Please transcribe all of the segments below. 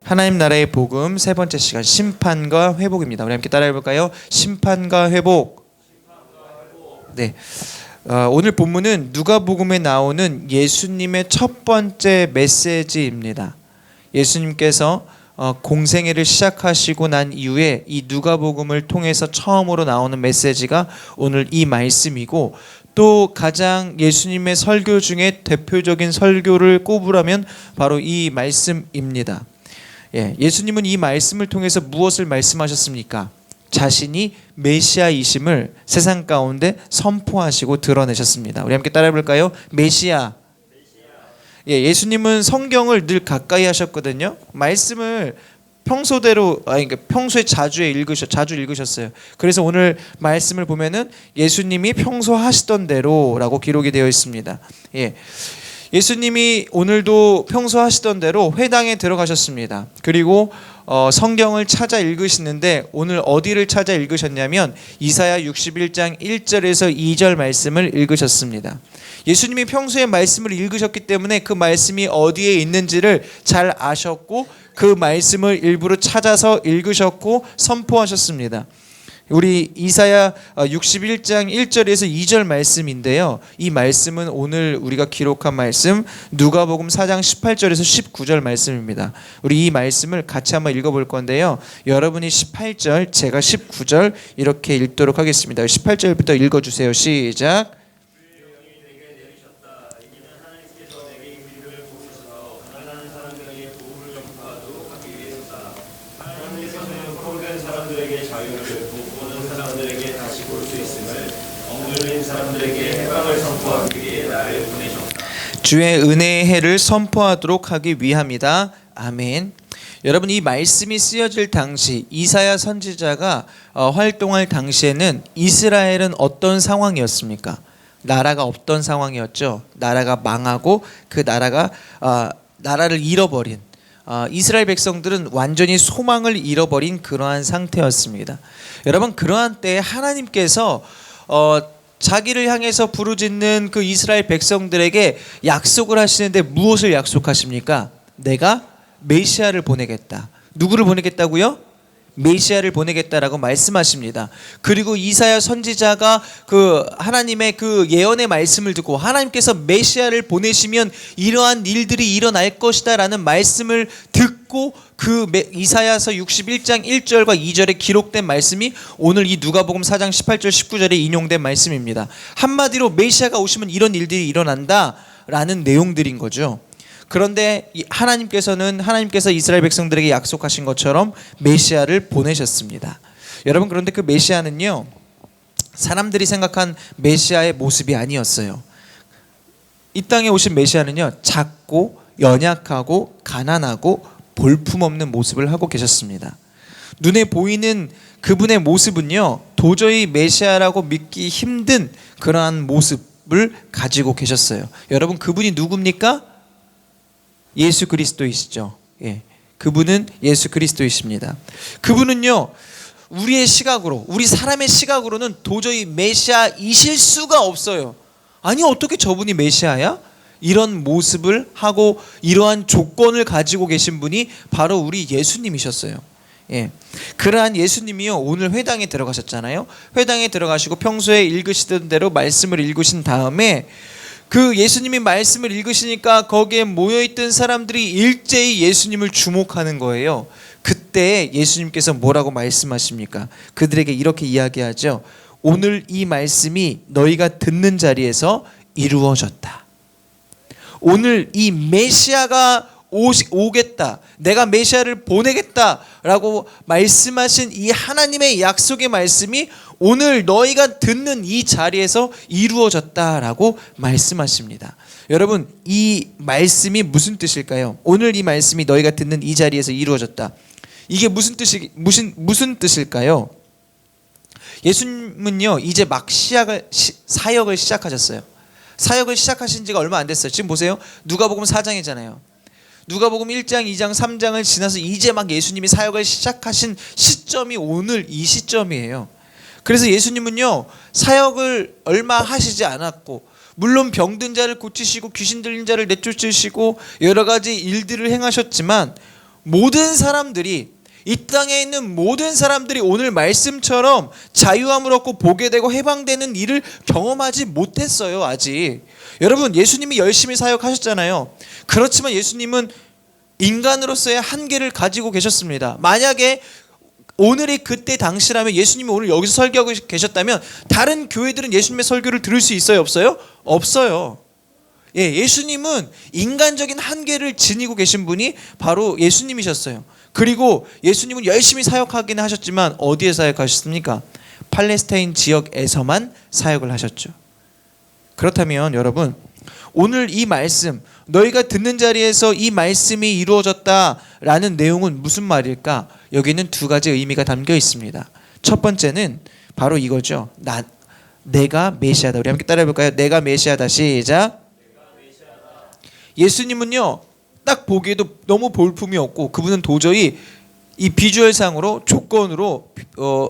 하나님 나라의 복음 세 번째 시간 심판과 회복입니다. 우리 함께 따라해 볼까요? 심판과 회복. 네. 오늘 본문은 누가복음에 나오는 예수님의 첫 번째 메시지입니다. 예수님께서 공생애를 시작하시고 난 이후에 이 누가복음을 통해서 처음으로 나오는 메시지가 오늘 이 말씀이고, 또 가장 예수님의 설교 중에 대표적인 설교를 꼽으라면 바로 이 말씀입니다. 예수님은 이 말씀을 통해서 무엇을 말씀하셨습니까? 자신이 메시아이심을 세상 가운데 선포하시고 드러내셨습니다. 우리 함께 따라해 볼까요? 메시아. 예수님은 성경을 늘 가까이 하셨거든요. 말씀을 평소에 자주 읽으셨어요. 그래서 오늘 말씀을 보면은 예수님이 평소 하시던 대로라고 기록이 되어 있습니다. 예수님이 오늘도 평소 하시던 대로 회당에 들어가셨습니다. 그리고 성경을 찾아 읽으시는데 오늘 어디를 찾아 읽으셨냐면 이사야 61장 1절에서 2절 말씀을 읽으셨습니다. 예수님이 평소에 말씀을 읽으셨기 때문에 그 말씀이 어디에 있는지를 잘 아셨고 그 말씀을 일부러 찾아서 읽으셨고 선포하셨습니다. 우리 이사야 61장 1절에서 2절 말씀인데요. 이 말씀은 오늘 우리가 기록한 말씀 누가복음 4장 18절에서 19절 말씀입니다. 우리 이 말씀을 같이 한번 읽어볼 건데요. 여러분이 18절, 제가 19절 이렇게 읽도록 하겠습니다. 18절부터 읽어주세요. 시작. 주의 은혜의 해를 선포하도록 하기 위함이다. 아멘. 여러분, 이 말씀이 쓰여질 당시 이사야 선지자가 활동할 당시에는 이스라엘은 어떤 상황이었습니까? 나라가 없던 상황이었죠. 나라가 망하고 그 나라를 잃어버린 이스라엘 백성들은 완전히 소망을 잃어버린 그러한 상태였습니다. 여러분, 그러한 때에 하나님께서 자기를 향해서 부르짖는 그 이스라엘 백성들에게 약속을 하시는데 무엇을 약속하십니까? 내가 메시아를 보내겠다. 누구를 보내겠다고요? 메시아를 보내겠다라고 말씀하십니다. 그리고 이사야 선지자가 그 하나님의 그 예언의 말씀을 듣고 하나님께서 메시아를 보내시면 이러한 일들이 일어날 것이다 라는 말씀을 듣고 그 이사야서 61장 1절과 2절에 기록된 말씀이 오늘 이 누가복음 4장 18절 19절에 인용된 말씀입니다. 한마디로 메시아가 오시면 이런 일들이 일어난다 라는 내용들인 거죠. 그런데 하나님께서 이스라엘 백성들에게 약속하신 것처럼 메시아를 보내셨습니다. 여러분, 그런데 그 메시아는요, 사람들이 생각한 메시아의 모습이 아니었어요. 이 땅에 오신 메시아는요, 작고 연약하고 가난하고 볼품없는 모습을 하고 계셨습니다. 눈에 보이는 그분의 모습은요, 도저히 메시아라고 믿기 힘든 그러한 모습을 가지고 계셨어요. 여러분, 그분이 누굽니까? 예수 그리스도이시죠. 그분은 예수 그리스도이십니다. 그분은요, 우리 사람의 시각으로는 도저히 메시아이실 수가 없어요. 아니, 어떻게 저분이 메시아야? 이런 모습을 하고 이러한 조건을 가지고 계신 분이 바로 우리 예수님이셨어요. 그러한 예수님이요, 오늘 회당에 들어가셨잖아요. 회당에 들어가시고 평소에 읽으시던 대로 말씀을 읽으신 다음에 그 예수님이 말씀을 읽으시니까 거기에 모여있던 사람들이 일제히 예수님을 주목하는 거예요. 그때 예수님께서 뭐라고 말씀하십니까? 그들에게 이렇게 이야기하죠. 오늘 이 말씀이 너희가 듣는 자리에서 이루어졌다. 오늘 이 메시아가 오겠다, 내가 메시아를 보내겠다라고 말씀하신 이 하나님의 약속의 말씀이 오늘 너희가 듣는 이 자리에서 이루어졌다라고 말씀하십니다. 여러분, 이 말씀이 무슨 뜻일까요? 오늘 이 말씀이 너희가 듣는 이 자리에서 이루어졌다. 이게 무슨 뜻일까요? 예수님은요, 이제 막 사역을 시작하셨어요. 사역을 시작하신 지가 얼마 안 됐어요. 지금 보세요. 누가복음 4장이잖아요. 누가복음 1장, 2장, 3장을 지나서 이제 막 예수님이 사역을 시작하신 시점이 오늘 이 시점이에요. 그래서 예수님은요, 사역을 얼마 하시지 않았고, 물론 병든 자를 고치시고 귀신 들린 자를 내쫓으시고 여러 가지 일들을 행하셨지만 모든 사람들이, 이 땅에 있는 모든 사람들이 오늘 말씀처럼 자유함을 얻고 보게 되고 해방되는 일을 경험하지 못했어요. 아직. 여러분, 예수님이 열심히 사역하셨잖아요. 그렇지만 예수님은 인간으로서의 한계를 가지고 계셨습니다. 만약에 오늘이 그때 당시라면, 예수님이 오늘 여기서 설교하고 계셨다면 다른 교회들은 예수님의 설교를 들을 수 있어요? 없어요? 없어요. 예수님은 인간적인 한계를 지니고 계신 분이 바로 예수님이셨어요. 그리고 예수님은 열심히 사역하긴 하셨지만 어디에 사역하셨습니까? 팔레스타인 지역에서만 사역을 하셨죠. 그렇다면 여러분, 오늘 이 말씀, 너희가 듣는 자리에서 이 말씀이 이루어졌다라는 내용은 무슨 말일까? 여기는 두 가지 의미가 담겨 있습니다. 첫 번째는 바로 이거죠. 내가 메시아다. 우리 함께 따라해 볼까요? 내가 메시아다. 시작. 예수님은요, 딱 보기에도 너무 볼품이 없고 그분은 도저히 이 비주얼상으로 조건으로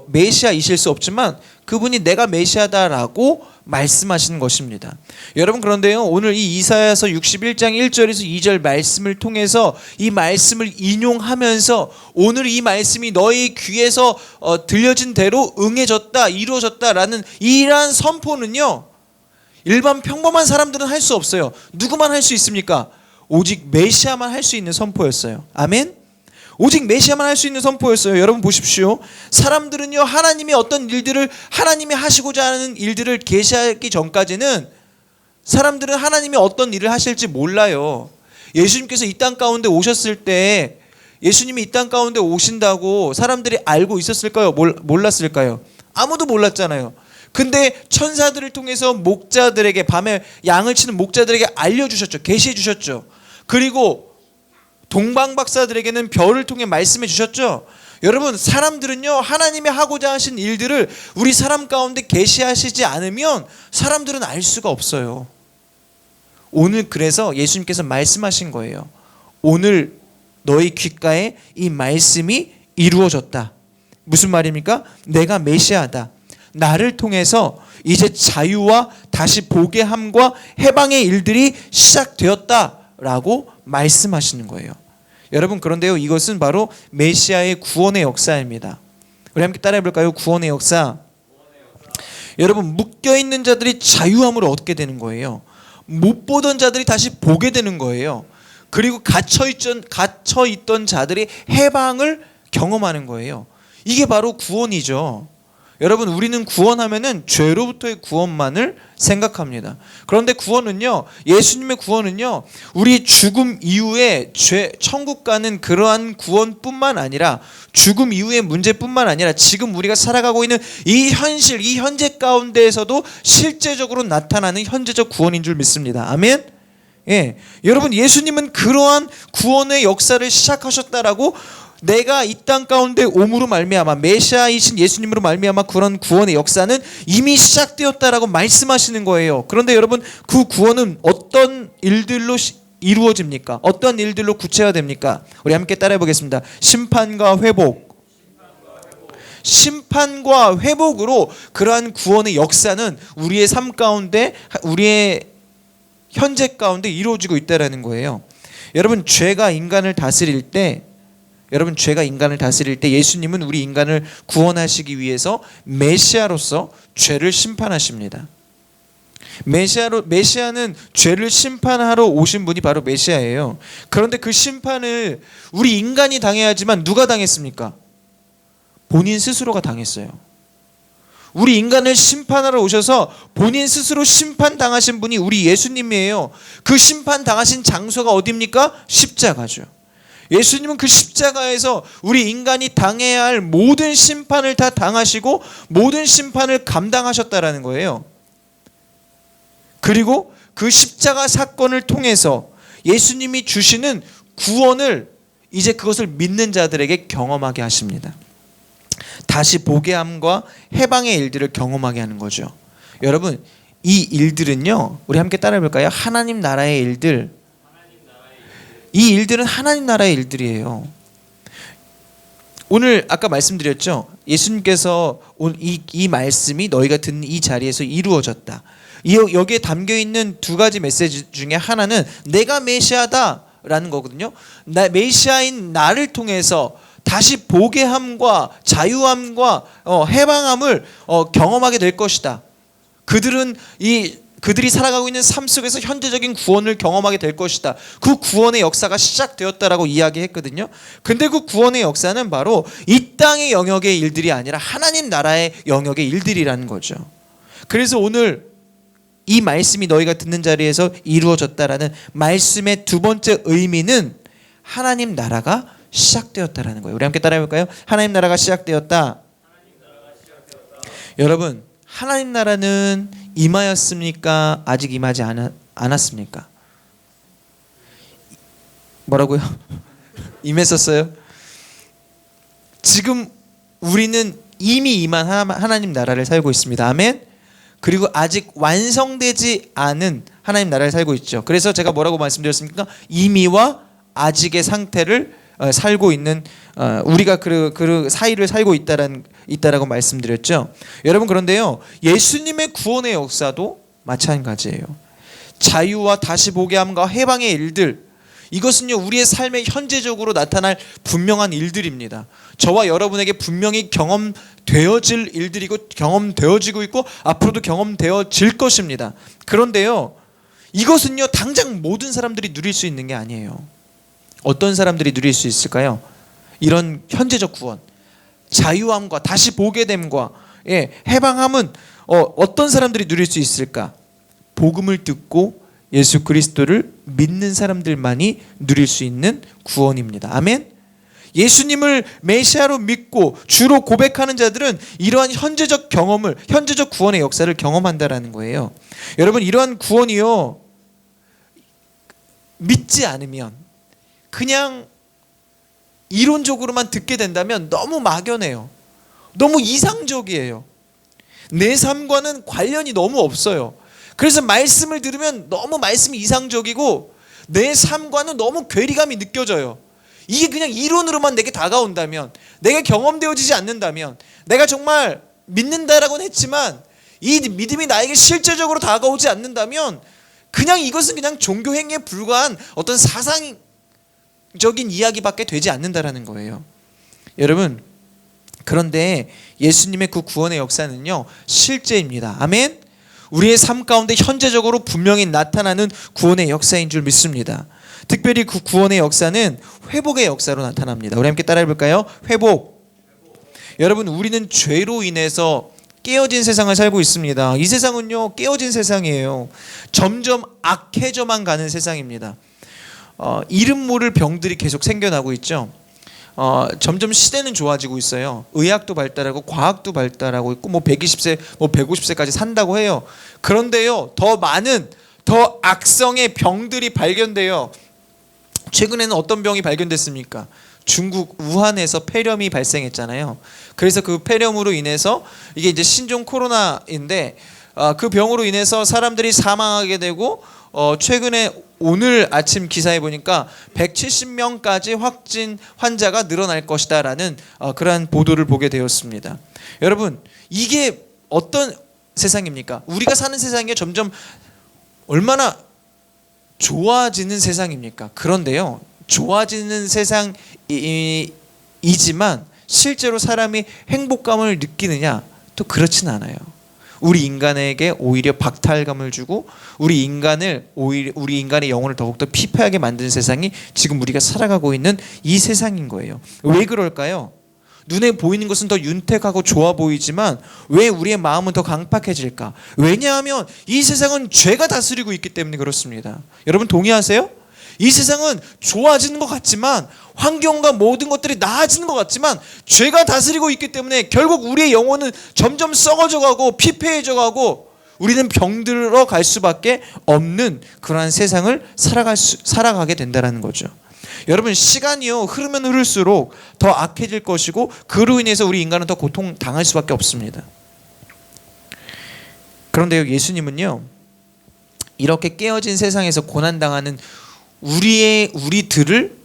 메시아이실 수 없지만 그분이 내가 메시아다라고 말씀하시는 것입니다. 여러분, 그런데요, 오늘 이 이사야서 61장 1절에서 2절 말씀을 통해서 이 말씀을 인용하면서 오늘 이 말씀이 너희 귀에서 들려진 대로 응해졌다, 이루어졌다라는 이러한 선포는요, 일반 평범한 사람들은 할 수 없어요. 누구만 할 수 있습니까? 오직 메시아만 할 수 있는 선포였어요. 아멘? 오직 메시아만 할 수 있는 선포였어요. 여러분 보십시오. 사람들은요, 하나님이 어떤 일들을, 하나님이 하시고자 하는 일들을 계시하기 전까지는 사람들은 하나님이 어떤 일을 하실지 몰라요. 예수님께서 이 땅 가운데 오셨을 때, 예수님이 이 땅 가운데 오신다고 사람들이 알고 있었을까요? 몰랐을까요? 아무도 몰랐잖아요. 근데 천사들을 통해서 목자들에게, 밤에 양을 치는 목자들에게 알려주셨죠. 계시해 주셨죠. 그리고 동방박사들에게는 별을 통해 말씀해 주셨죠. 여러분, 사람들은요, 하나님이 하고자 하신 일들을 우리 사람 가운데 계시하시지 않으면 사람들은 알 수가 없어요. 오늘 그래서 예수님께서 말씀하신 거예요. 오늘 너희 귓가에 이 말씀이 이루어졌다. 무슨 말입니까? 내가 메시아다. 나를 통해서 이제 자유와 다시 보게 함과 해방의 일들이 시작되었다라고 말씀하시는 거예요. 여러분, 그런데요, 이것은 바로 메시아의 구원의 역사입니다. 우리 함께 따라해 볼까요? 구원의 역사. 여러분, 묶여있는 자들이 자유함을 얻게 되는 거예요. 못 보던 자들이 다시 보게 되는 거예요. 그리고 갇혀있던 자들이 해방을 경험하는 거예요. 이게 바로 구원이죠. 여러분, 우리는 구원하면은 죄로부터의 구원만을 생각합니다. 그런데 구원은요, 예수님의 구원은요, 우리 죽음 이후에 천국 가는 그러한 구원뿐만 아니라, 죽음 이후의 문제뿐만 아니라 지금 우리가 살아가고 있는 이 현실, 이 현재 가운데에서도 실제적으로 나타나는 현재적 구원인 줄 믿습니다. 아멘. 여러분, 예수님은 그러한 구원의 역사를 시작하셨다라고, 내가 이 땅 가운데 옴으로 말미암아, 메시아이신 예수님으로 말미암아 그런 구원의 역사는 이미 시작되었다라고 말씀하시는 거예요. 그런데 여러분, 그 구원은 어떤 일들로 이루어집니까? 어떤 일들로 구체화됩니까? 우리 함께 따라해 보겠습니다. 심판과 회복. 심판과 회복으로 그러한 구원의 역사는 우리의 삶 가운데, 우리의 현재 가운데 이루어지고 있다라는 거예요. 여러분, 죄가 인간을 다스릴 때, 예수님은 우리 인간을 구원하시기 위해서 메시아로서 죄를 심판하십니다. 메시아는 죄를 심판하러 오신 분이 바로 메시아예요. 그런데 그 심판을 우리 인간이 당해야 하지만 누가 당했습니까? 본인 스스로가 당했어요. 우리 인간을 심판하러 오셔서 본인 스스로 심판당하신 분이 우리 예수님이에요. 그 심판당하신 장소가 어디입니까? 십자가죠. 예수님은 그 십자가에서 우리 인간이 당해야 할 모든 심판을 다 당하시고 모든 심판을 감당하셨다라는 거예요. 그리고 그 십자가 사건을 통해서 예수님이 주시는 구원을 이제 그것을 믿는 자들에게 경험하게 하십니다. 다시 보게 함과 해방의 일들을 경험하게 하는 거죠. 여러분, 이 일들은요, 우리 함께 따라해 볼까요? 하나님 나라의 일들. 이 일들은 하나님 나라의 일들이에요. 오늘 아까 말씀드렸죠. 예수님께서 이 말씀이 너희가 듣는 이 자리에서 이루어졌다. 여기에 담겨있는 두 가지 메시지 중에 하나는 내가 메시아다 라는 거거든요. 메시아인 나를 통해서 다시 보게 함과 자유함과 해방함을 경험하게 될 것이다. 그들이 살아가고 있는 삶 속에서 현재적인 구원을 경험하게 될 것이다. 그 구원의 역사가 시작되었다라고 이야기했거든요. 근데 그 구원의 역사는 바로 이 땅의 영역의 일들이 아니라 하나님 나라의 영역의 일들이라는 거죠. 그래서 오늘 이 말씀이 너희가 듣는 자리에서 이루어졌다라는 말씀의 두 번째 의미는 하나님 나라가 시작되었다라는 거예요. 우리 함께 따라해볼까요? 하나님 나라가 시작되었다. 여러분, 하나님 나라는 임하였습니까? 아직 임하지 않았습니까? 뭐라고요? 임했었어요? 지금 우리는 이미 임한 하나님 나라를 살고 있습니다. 아멘? 그리고 아직 완성되지 않은 하나님 나라를 살고 있죠. 그래서 제가 뭐라고 말씀드렸습니까? 이미와 아직의 상태를 살고 있는 우리가 그 사이를 살고 있다라고 말씀드렸죠. 여러분, 그런데요, 예수님의 구원의 역사도 마찬가지예요. 자유와 다시 보게 함과 해방의 일들, 이것은요 우리의 삶에 현재적으로 나타날 분명한 일들입니다. 저와 여러분에게 분명히 경험되어질 일들이고 경험되어지고 있고 앞으로도 경험되어질 것입니다. 그런데요, 이것은요 당장 모든 사람들이 누릴 수 있는 게 아니에요. 어떤 사람들이 누릴 수 있을까요? 이런 현재적 구원, 자유함과 다시 보게 됨과 해방함은 어떤 사람들이 누릴 수 있을까? 복음을 듣고 예수 그리스도를 믿는 사람들만이 누릴 수 있는 구원입니다. 아멘. 예수님을 메시아로 믿고 주로 고백하는 자들은 이러한 현재적 구원의 역사를 경험한다라는 거예요. 여러분, 이러한 구원이요, 믿지 않으면, 그냥 이론적으로만 듣게 된다면 너무 막연해요. 너무 이상적이에요. 내 삶과는 관련이 너무 없어요. 그래서 말씀을 들으면 너무 말씀이 이상적이고 내 삶과는 너무 괴리감이 느껴져요. 이게 그냥 이론으로만 내게 다가온다면, 내가 경험되어지지 않는다면, 내가 정말 믿는다라고는 했지만 이 믿음이 나에게 실제적으로 다가오지 않는다면 그냥 이것은 그냥 종교 행위에 불과한 어떤 사상적인 이야기밖에 되지 않는다라는 거예요. 여러분, 그런데 예수님의 그 구원의 역사는요 실제입니다. 아멘. 우리의 삶 가운데 현재적으로 분명히 나타나는 구원의 역사인 줄 믿습니다. 특별히 그 구원의 역사는 회복의 역사로 나타납니다. 우리 함께 따라해 볼까요? 회복. 여러분, 우리는 죄로 인해서 깨어진 세상을 살고 있습니다. 이 세상은요 깨어진 세상이에요. 점점 악해져만 가는 세상입니다. 이름 모를 병들이 계속 생겨나고 있죠. 점점 시대는 좋아지고 있어요. 의학도 발달하고 과학도 발달하고 있고 120세, 150세까지 산다고 해요. 그런데요, 더 많은 더 악성의 병들이 발견돼요. 최근에는 어떤 병이 발견됐습니까? 중국 우한에서 폐렴이 발생했잖아요. 그래서 그 폐렴으로 인해서 이게 이제 신종 코로나인데 그 병으로 인해서 사람들이 사망하게 되고 최근에 오늘 아침 기사에 보니까 170명까지 확진 환자가 늘어날 것이다라는 그러한 보도를 보게 되었습니다. 여러분, 이게 어떤 세상입니까? 우리가 사는 세상이 점점 얼마나 좋아지는 세상입니까? 그런데요, 좋아지는 세상이지만 실제로 사람이 행복감을 느끼느냐? 또 그렇진 않아요. 우리 인간에게 오히려 박탈감을 주고 우리 인간의 영혼을 더욱더 피폐하게 만드는 세상이 지금 우리가 살아가고 있는 이 세상인 거예요. 왜 그럴까요? 눈에 보이는 것은 더 윤택하고 좋아 보이지만 왜 우리의 마음은 더 강팍해질까? 왜냐하면 이 세상은 죄가 다스리고 있기 때문에 그렇습니다. 여러분 동의하세요? 이 세상은 좋아지는 것 같지만, 환경과 모든 것들이 나아지는 것 같지만 죄가 다스리고 있기 때문에 결국 우리의 영혼은 점점 썩어져 가고 피폐해져 가고 우리는 병들어 갈 수밖에 없는 그러한 세상을 살아가게 된다는 거죠. 여러분, 시간이요 흐르면 흐를수록 더 악해질 것이고 그로 인해서 우리 인간은 더 고통당할 수밖에 없습니다. 그런데요, 예수님은요 이렇게 깨어진 세상에서 고난당하는 우리들을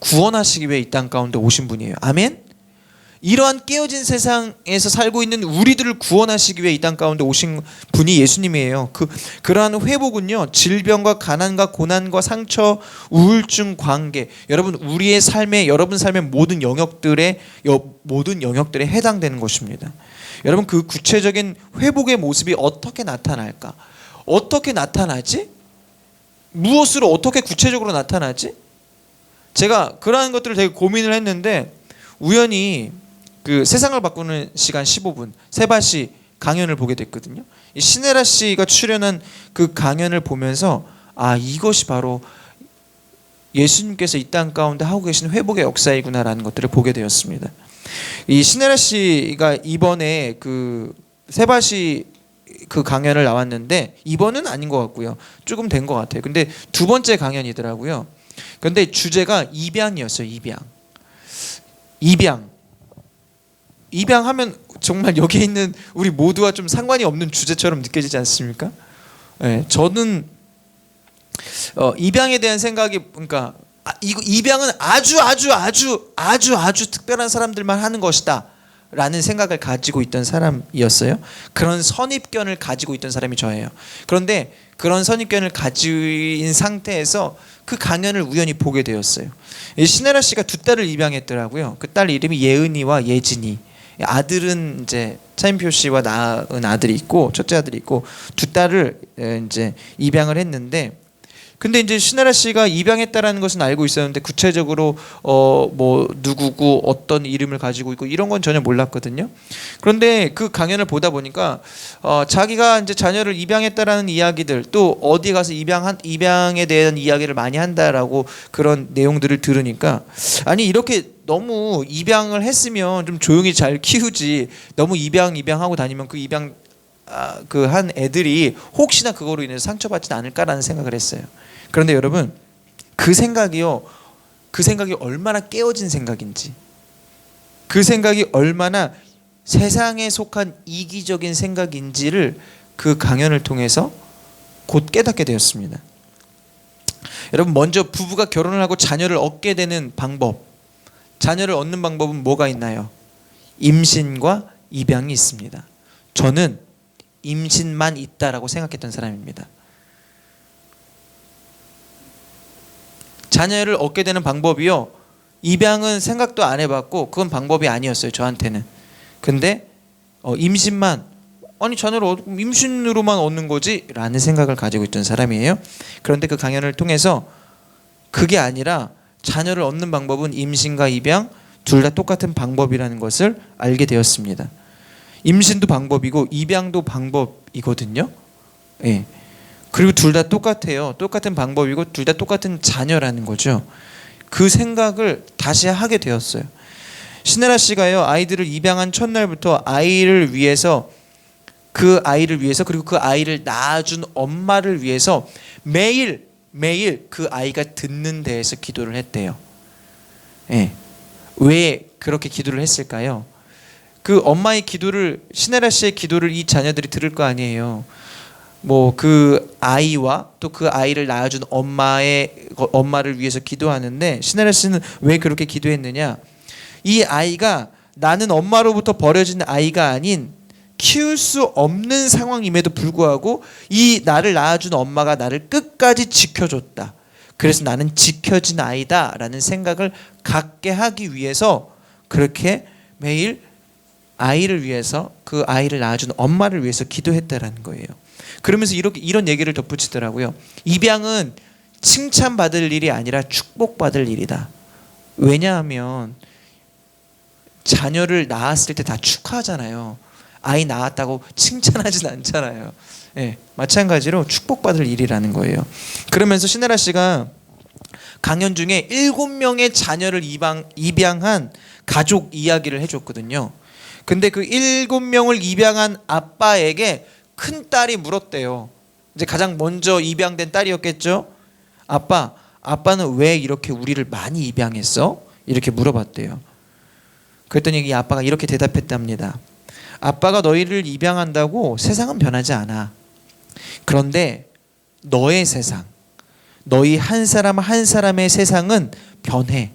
구원하시기 위해 이 땅 가운데 오신 분이에요. 아멘. 이러한 깨어진 세상에서 살고 있는 우리들을 구원하시기 위해 이 땅 가운데 오신 분이 예수님이에요. 그러한 회복은요, 질병과 가난과 고난과 상처, 우울증, 관계, 여러분 우리의 삶에, 여러분 삶의 모든 영역들에 해당되는 것입니다. 여러분, 그 구체적인 회복의 모습이 어떻게 나타날까? 어떻게 나타나지? 무엇으로 어떻게 구체적으로 나타나지? 제가 그러한 것들을 되게 고민을 했는데, 우연히 그 세상을 바꾸는 시간 15분 세바시 강연을 보게 됐거든요. 신혜라 씨가 출연한 그 강연을 보면서 이것이 바로 예수님께서 이 땅 가운데 하고 계신 회복의 역사이구나라는 것들을 보게 되었습니다. 이 신혜라 씨가 이번에 그 세바시 그 강연을 나왔는데, 이번은 아닌 것 같고요. 조금 된 것 같아요. 근데 두 번째 강연이더라고요. 근데 주제가 입양이었어요. 입양하면 정말 여기 있는 우리 모두와 좀 상관이 없는 주제처럼 느껴지지 않습니까? 네, 저는 입양에 대한 생각이, 그러니까 이거 입양은 아주 특별한 사람들만 하는 것이다 라는 생각을 가지고 있던 사람이었어요. 그런 선입견을 가지고 있던 사람이 저예요. 그런데 그런 선입견을 가진 상태에서 그 강연을 우연히 보게 되었어요. 신혜라 씨가 두 딸을 입양했더라고요. 그 딸 이름이 예은이와 예진이. 아들은 이제 차인표 씨와 낳은 아들이 있고, 첫째 아들이 있고, 두 딸을 이제 입양을 했는데, 근데 이제 신혜라 씨가 입양했다라는 것은 알고 있었는데, 구체적으로 뭐 누구고 어떤 이름을 가지고 있고 이런 건 전혀 몰랐거든요. 그런데 그 강연을 보다 보니까 자기가 이제 자녀를 입양했다라는 이야기들, 또 어디 가서 입양에 대한 이야기를 많이 한다라고 그런 내용들을 들으니까, 아니 이렇게 너무 입양을 했으면 좀 조용히 잘 키우지, 너무 입양하고 다니면 그 입양 그 한 애들이 혹시나 그거로 인해서 상처받지 않을까라는 생각을 했어요. 그런데 여러분, 그 생각이 얼마나 깨어진 생각인지, 그 생각이 얼마나 세상에 속한 이기적인 생각인지를 그 강연을 통해서 곧 깨닫게 되었습니다. 여러분, 먼저 부부가 결혼을 하고 자녀를 얻게 되는 방법, 자녀를 얻는 방법은 뭐가 있나요? 임신과 입양이 있습니다. 저는 임신만 있다라고 생각했던 사람입니다. 자녀를 얻게 되는 방법이요, 입양은 생각도 안 해봤고 그건 방법이 아니었어요, 저한테는. 근데 임신만, 아니 자녀를 임신으로만 얻는 거지 라는 생각을 가지고 있던 사람이에요. 그런데 그 강연을 통해서 그게 아니라 자녀를 얻는 방법은 임신과 입양 둘 다 똑같은 방법이라는 것을 알게 되었습니다. 임신도 방법이고 입양도 방법이거든요. 예. 그리고 둘 다 똑같아요. 똑같은 방법이고 둘 다 똑같은 자녀라는 거죠. 그 생각을 다시 하게 되었어요. 신혜라 씨가요, 아이들을 입양한 첫날부터 아이를 위해서 그리고 그 아이를 낳아준 엄마를 위해서 매일 그 아이가 듣는 데에서 기도를 했대요. 예. 왜 그렇게 기도를 했을까요? 그 엄마의 기도를, 신혜라 씨의 기도를 이 자녀들이 들을 거 아니에요. 뭐 그 아이와 또 그 아이를 낳아준 엄마를 위해서 기도하는데, 신혜라 씨는 왜 그렇게 기도했느냐? 이 아이가 나는 엄마로부터 버려진 아이가 아닌 키울 수 없는 상황임에도 불구하고 이 나를 낳아준 엄마가 나를 끝까지 지켜줬다. 그래서 나는 지켜진 아이다 라는 생각을 갖게 하기 위해서 그렇게 매일 아이를 위해서, 그 아이를 낳아준 엄마를 위해서 기도했다라는 거예요. 그러면서 이런 얘기를 덧붙이더라고요. 입양은 칭찬받을 일이 아니라 축복받을 일이다. 왜냐하면 자녀를 낳았을 때 다 축하하잖아요. 아이 낳았다고 칭찬하진 않잖아요. 예, 마찬가지로 축복받을 일이라는 거예요. 그러면서 신혜라 씨가 강연 중에 7명의 자녀를 입양한 가족 이야기를 해줬거든요. 근데 그 7명을 입양한 아빠에게 큰 딸이 물었대요. 이제 가장 먼저 입양된 딸이었겠죠. 아빠는 왜 이렇게 우리를 많이 입양했어? 이렇게 물어봤대요. 그랬더니 이 아빠가 이렇게 대답했답니다. 아빠가 너희를 입양한다고 세상은 변하지 않아. 그런데 너의 세상, 너희 한 사람 한 사람의 세상은 변해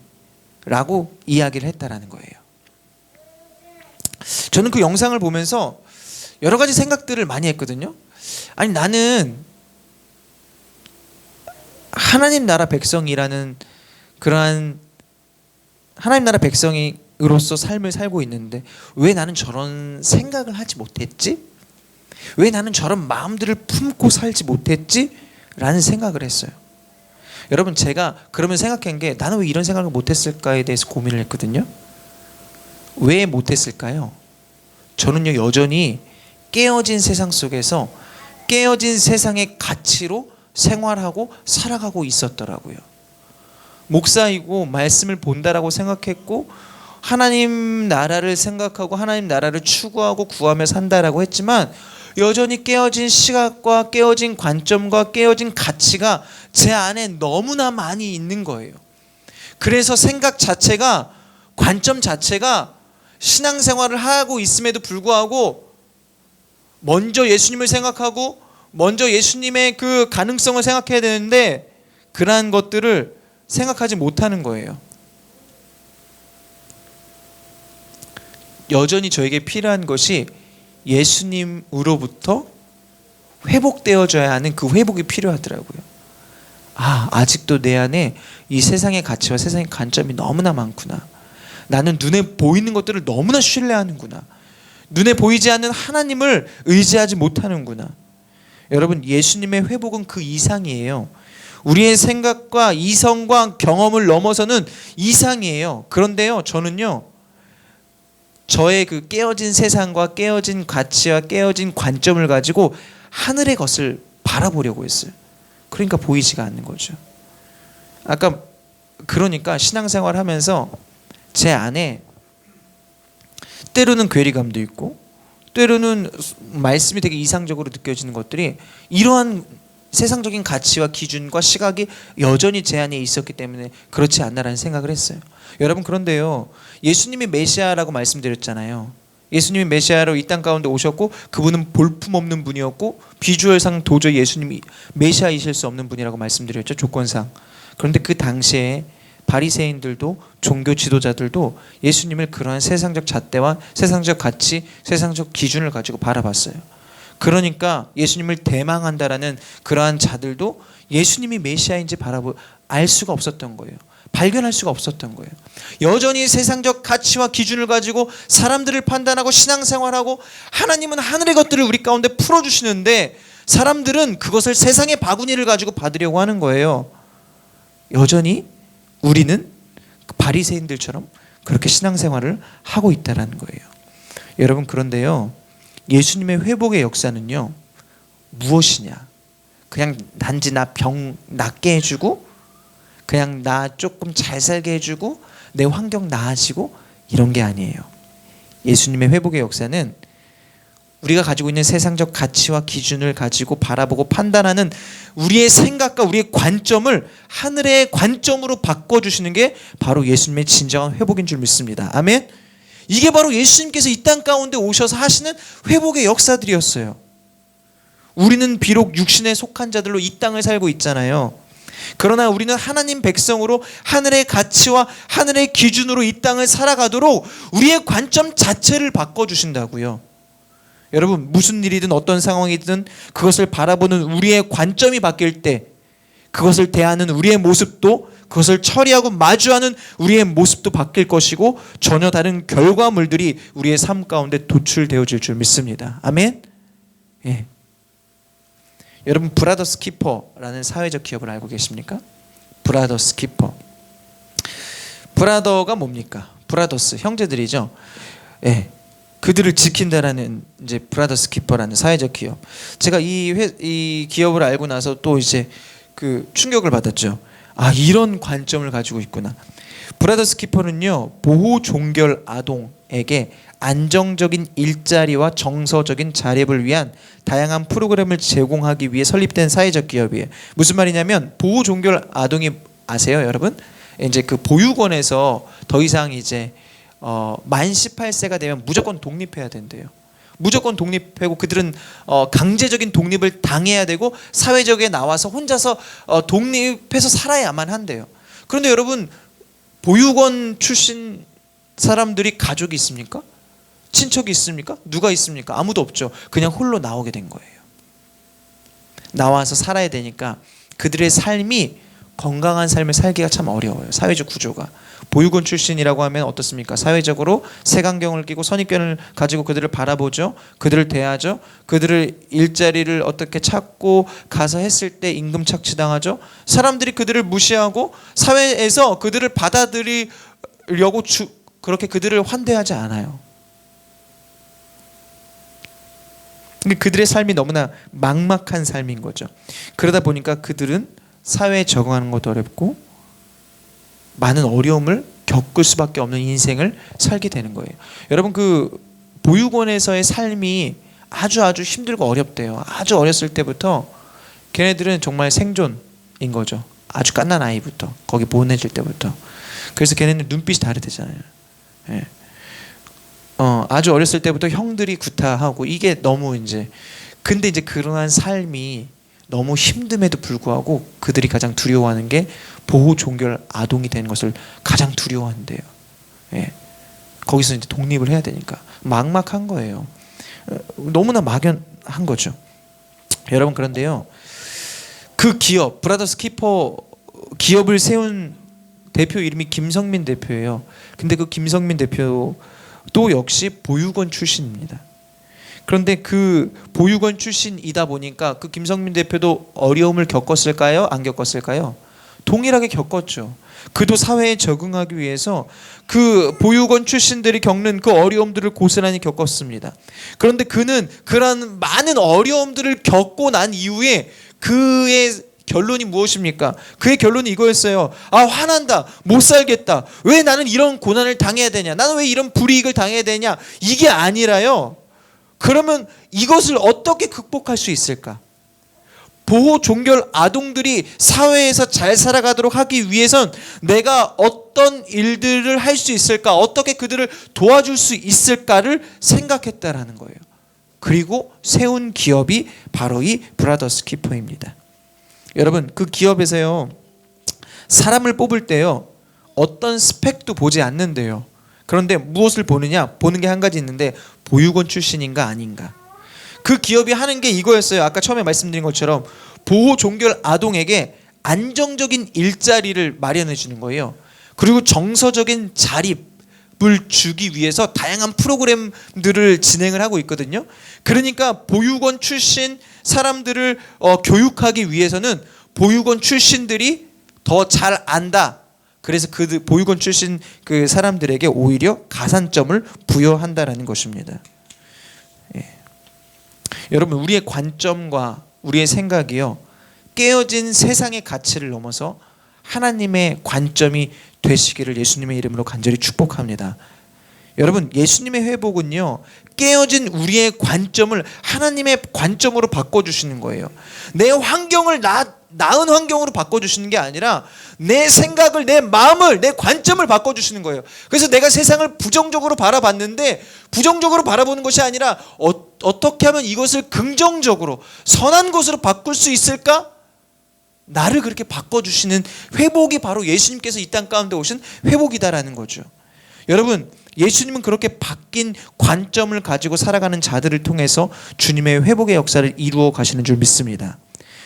라고 이야기를 했다라는 거예요. 저는 그 영상을 보면서 여러 가지 생각들을 많이 했거든요. 아니, 나는 하나님 나라 백성이라는 그러한 하나님 나라 백성으로서 삶을 살고 있는데 왜 나는 저런 생각을 하지 못했지? 왜 나는 저런 마음들을 품고 살지 못했지? 라는 생각을 했어요. 여러분, 제가 그러면 생각한 게 나는 왜 이런 생각을 못했을까에 대해서 고민을 했거든요. 왜 못했을까요? 저는요, 여전히 깨어진 세상 속에서 깨어진 세상의 가치로 생활하고 살아가고 있었더라고요. 목사이고 말씀을 본다라고 생각했고 하나님 나라를 생각하고 하나님 나라를 추구하고 구하며 산다라고 했지만 여전히 깨어진 시각과 깨어진 관점과 깨어진 가치가 제 안에 너무나 많이 있는 거예요. 그래서 생각 자체가, 관점 자체가 신앙생활을 하고 있음에도 불구하고 먼저 예수님을 생각하고 먼저 예수님의 그 가능성을 생각해야 되는데 그러한 것들을 생각하지 못하는 거예요. 여전히 저에게 필요한 것이 예수님으로부터 회복되어져야 하는 그 회복이 필요하더라고요. 아직도 내 안에 이 세상의 가치와 세상의 관점이 너무나 많구나. 나는 눈에 보이는 것들을 너무나 신뢰하는구나. 눈에 보이지 않는 하나님을 의지하지 못하는구나. 여러분, 예수님의 회복은 그 이상이에요. 우리의 생각과 이성과 경험을 넘어서는 이상이에요. 그런데요, 저는요, 저의 그 깨어진 세상과 깨어진 가치와 깨어진 관점을 가지고 하늘의 것을 바라보려고 했어요. 그러니까 보이지가 않는 거죠. 그러니까 신앙생활 하면서 제 안에 때로는 괴리감도 있고 때로는 말씀이 되게 이상적으로 느껴지는 것들이 이러한 세상적인 가치와 기준과 시각이 여전히 제 안에 있었기 때문에 그렇지 않나라는 생각을 했어요. 여러분, 그런데요, 예수님이 메시아라고 말씀드렸잖아요. 예수님이 메시아로 이 땅 가운데 오셨고 그분은 볼품없는 분이었고 비주얼상 도저히 예수님이 메시아이실 수 없는 분이라고 말씀드렸죠, 조건상. 그런데 그 당시에 바리새인들도 종교 지도자들도 예수님을 그러한 세상적 잣대와 세상적 가치, 세상적 기준을 가지고 바라봤어요. 그러니까 예수님을 대망한다라는 그러한 자들도 예수님이 메시아인지 알 수가 없었던 거예요. 발견할 수가 없었던 거예요. 여전히 세상적 가치와 기준을 가지고 사람들을 판단하고 신앙생활하고 하나님은 하늘의 것들을 우리 가운데 풀어주시는데 사람들은 그것을 세상의 바구니를 가지고 받으려고 하는 거예요. 여전히 우리는 바리새인들처럼 그렇게 신앙생활을 하고 있다는 거예요. 여러분, 그런데요, 예수님의 회복의 역사는요, 무엇이냐? 그냥 단지 나 병 낫게 해주고 그냥 나 조금 잘 살게 해주고 내 환경 나아지고 이런 게 아니에요. 예수님의 회복의 역사는 우리가 가지고 있는 세상적 가치와 기준을 가지고 바라보고 판단하는 우리의 생각과 우리의 관점을 하늘의 관점으로 바꿔주시는 게 바로 예수님의 진정한 회복인 줄 믿습니다. 아멘. 이게 바로 예수님께서 이 땅 가운데 오셔서 하시는 회복의 역사들이었어요. 우리는 비록 육신에 속한 자들로 이 땅을 살고 있잖아요. 그러나 우리는 하나님 백성으로 하늘의 가치와 하늘의 기준으로 이 땅을 살아가도록 우리의 관점 자체를 바꿔주신다고요. 여러분, 무슨 일이든 어떤 상황이든 그것을 바라보는 우리의 관점이 바뀔 때 그것을 대하는 우리의 모습도, 그것을 처리하고 마주하는 우리의 모습도 바뀔 것이고 전혀 다른 결과물들이 우리의 삶 가운데 도출되어질 줄 믿습니다. 아멘. 예. 여러분, 브라더스 키퍼라는 사회적 기업을 알고 계십니까? 브라더스 키퍼. 브라더가 뭡니까? 브라더스, 형제들이죠. 예. 그들을 지킨다라는 이제 브라더스 키퍼라는 사회적 기업. 제가 이 기업을 알고 나서 또 이제 그 충격을 받았죠. 이런 관점을 가지고 있구나. 브라더스 키퍼는요, 보호 종결 아동에게 안정적인 일자리와 정서적인 자립을 위한 다양한 프로그램을 제공하기 위해 설립된 사회적 기업이에요. 무슨 말이냐면 보호 종결 아동이 아세요, 여러분? 이제 그 보육원에서 더 이상 이제 만 18세가 되면 무조건 독립해야 된대요. 무조건 독립하고 그들은 강제적인 독립을 당해야 되고 사회적에 나와서 혼자서 독립해서 살아야만 한대요. 그런데 여러분, 보육원 출신 사람들이 가족이 있습니까? 친척이 있습니까? 누가 있습니까? 아무도 없죠. 그냥 홀로 나오게 된 거예요. 나와서 살아야 되니까 그들의 삶이 건강한 삶을 살기가 참 어려워요. 사회적 구조가. 보육원 출신이라고 하면 어떻습니까? 사회적으로 색안경을 끼고 선입견을 가지고 그들을 바라보죠. 그들을 대하죠. 그들을 일자리를 어떻게 찾고 가서 했을 때 임금 착취당하죠. 사람들이 그들을 무시하고 사회에서 그들을 받아들이려고 그렇게 그들을 환대하지 않아요. 그들의 삶이 너무나 막막한 삶인 거죠. 그러다 보니까 그들은 사회에 적응하는 것도 어렵고 많은 어려움을 겪을 수밖에 없는 인생을 살게 되는 거예요. 여러분, 그 보육원에서의 삶이 아주 힘들고 어렵대요. 아주 어렸을 때부터 걔네들은 정말 생존인 거죠. 아주 갓난 아이부터 거기 보내질 때부터. 그래서 걔네는 눈빛이 다르대잖아요. 예. 아주 어렸을 때부터 형들이 구타하고 이게 너무 근데 그러한 삶이 너무 힘듦에도 불구하고 그들이 가장 두려워하는 게 보호 종결 아동이 되는 것을 가장 두려워한대요. 예. 거기서 독립을 해야 되니까 막막한 거예요. 너무나 막연한 거죠. 여러분, 그런데요, 그 기업 브라더스 키퍼 기업을 세운 대표 이름이 김성민 대표예요. 근데 그 김성민 대표도 역시 보육원 출신입니다. 그런데 그 보육원 출신이다 보니까 그 김성민 대표도 어려움을 겪었을까요? 안 겪었을까요? 동일하게 겪었죠. 그도 사회에 적응하기 위해서 그 보육원 출신들이 겪는 그 어려움들을 고스란히 겪었습니다. 그런데 그는 그런 많은 어려움들을 겪고 난 이후에 그의 결론이 무엇입니까? 그의 결론이 이거였어요. 화난다. 못 살겠다. 왜 나는 이런 고난을 당해야 되냐? 나는 왜 이런 불이익을 당해야 되냐? 이게 아니라요. 그러면 이것을 어떻게 극복할 수 있을까? 보호 종결 아동들이 사회에서 잘 살아가도록 하기 위해선 내가 어떤 일들을 할 수 있을까? 어떻게 그들을 도와줄 수 있을까를 생각했다라는 거예요. 그리고 세운 기업이 바로 이 브라더스 키퍼입니다. 여러분, 그 기업에서요, 사람을 뽑을 때요, 어떤 스펙도 보지 않는데요. 그런데 무엇을 보느냐? 보는 게 한 가지 있는데 보육원 출신인가 아닌가. 그 기업이 하는 게 이거였어요. 아까 처음에 말씀드린 것처럼 보호 종결 아동에게 안정적인 일자리를 마련해 주는 거예요. 그리고 정서적인 자립을 주기 위해서 다양한 프로그램들을 진행을 하고 있거든요. 그러니까 보육원 출신 사람들을 교육하기 위해서는 보육원 출신들이 더 잘 안다. 그래서 그 보육원 출신 그 사람들에게 오히려 가산점을 부여한다라는 것입니다. 예. 여러분, 우리의 관점과 우리의 생각이요, 깨어진 세상의 가치를 넘어서 하나님의 관점이 되시기를 예수님의 이름으로 간절히 축복합니다. 여러분, 예수님의 회복은요, 깨어진 우리의 관점을 하나님의 관점으로 바꿔주시는 거예요. 내 환경을 나은 환경으로 바꿔주시는 게 아니라 내 생각을, 내 마음을, 내 관점을 바꿔주시는 거예요. 그래서 내가 세상을 부정적으로 바라봤는데 부정적으로 바라보는 것이 아니라 어떻게 하면 이것을 긍정적으로 선한 것으로 바꿀 수 있을까? 나를 그렇게 바꿔주시는 회복이 바로 예수님께서 이 땅 가운데 오신 회복이다라는 거죠. 여러분, 예수님은 그렇게 바뀐 관점을 가지고 살아가는 자들을 통해서 주님의 회복의 역사를 이루어 가시는 줄 믿습니다.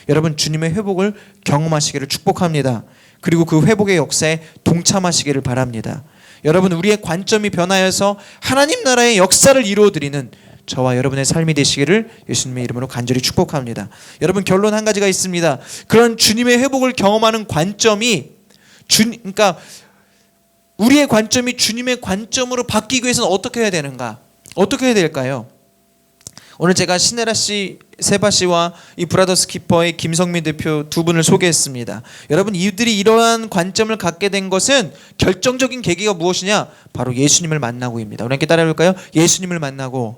여러분, 주님의 회복을 경험하시기를 축복합니다. 그리고 그 회복의 역사에 동참하시기를 바랍니다. 여러분, 우리의 관점이 변하여서 하나님 나라의 역사를 이루어드리는 저와 여러분의 삶이 되시기를 예수님의 이름으로 간절히 축복합니다. 여러분, 결론 한 가지가 있습니다. 그런 주님의 회복을 경험하는 관점이 그러니까 우리의 관점이 주님의 관점으로 바뀌기 위해서는 어떻게 해야 되는가? 어떻게 해야 될까요? 오늘 제가 신혜라 씨, 세바 씨와 이 브라더스 키퍼의 김성민 대표 두 분을 소개했습니다. 여러분, 이들이 이러한 관점을 갖게 된 것은 결정적인 계기가 무엇이냐? 바로 예수님을 만나고입니다. 우리 함께 따라해볼까요? 예수님을 만나고요,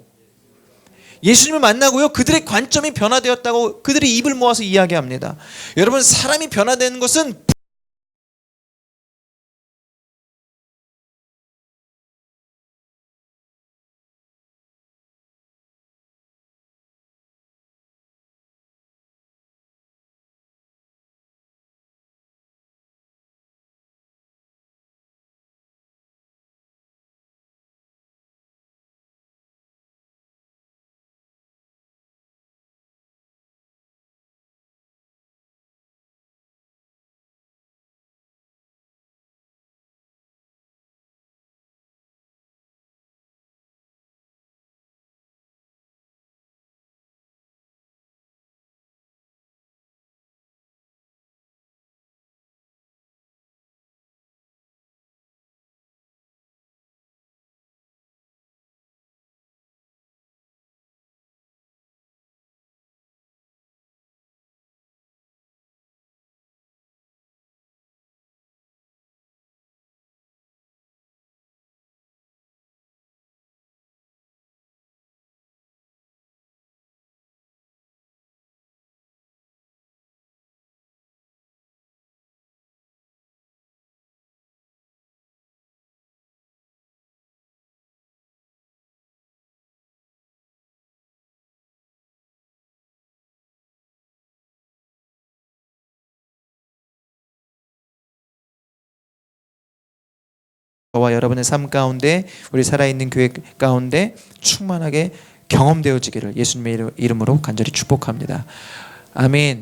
그들의 관점이 변화되었다고 그들이 입을 모아서 이야기합니다. 여러분, 사람이 변화되는 것은 저와 여러분의 삶 가운데 우리 살아있는 교회 가운데 충만하게 경험되어지기를 예수님의 이름으로 간절히 축복합니다. 아멘.